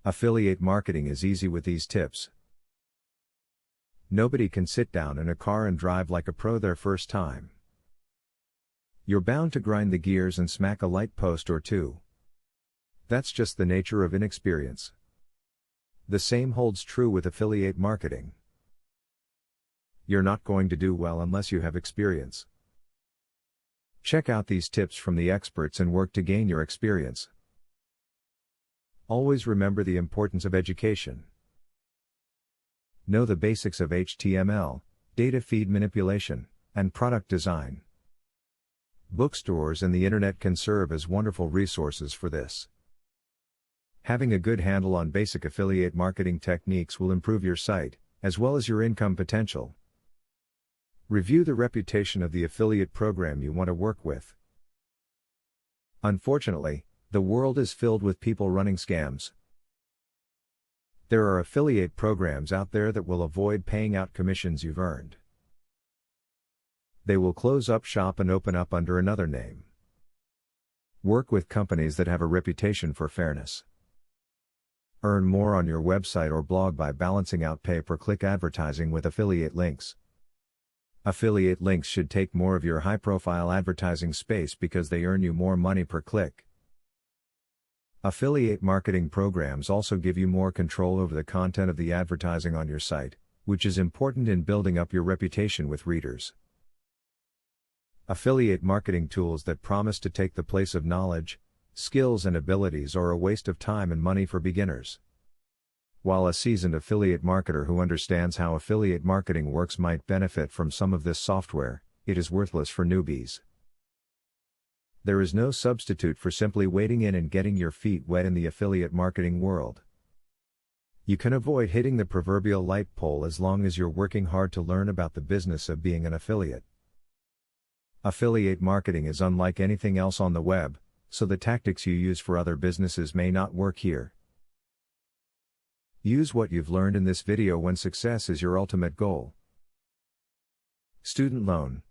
Affiliate marketing is easy with these tips. Nobody can sit down in a car and drive like a pro their first time. You're bound to grind the gears and smack a light post or two. That's just the nature of inexperience. The same holds true with affiliate marketing. You're not going to do well unless you have experience. Check out these tips from the experts and work to gain your experience. Always remember the importance of education. Know the basics of HTML, data feed manipulation, and product design. Bookstores and the internet can serve as wonderful resources for this. Having a good handle on basic affiliate marketing techniques will improve your site, as well as your income potential. Review the reputation of the affiliate program you want to work with. Unfortunately, the world is filled with people running scams. There are affiliate programs out there that will avoid paying out commissions you've earned. They will close up shop and open up under another name. Work with companies that have a reputation for fairness. Earn more on your website or blog by balancing out pay-per-click advertising with affiliate links. Affiliate links should take more of your high-profile advertising space because they earn you more money per click. Affiliate marketing programs also give you more control over the content of the advertising on your site, which is important in building up your reputation with readers. Affiliate marketing tools that promise to take the place of knowledge, skills and abilities are a waste of time and money for beginners. While a seasoned affiliate marketer who understands how affiliate marketing works might benefit from some of this software, it is worthless for newbies. There is no substitute for simply wading in and getting your feet wet in the affiliate marketing world. You can avoid hitting the proverbial light pole as long as you're working hard to learn about the business of being an affiliate. Affiliate marketing is unlike anything else on the web, so the tactics you use for other businesses may not work here. Use what you've learned in this video when success is your ultimate goal. Student loan.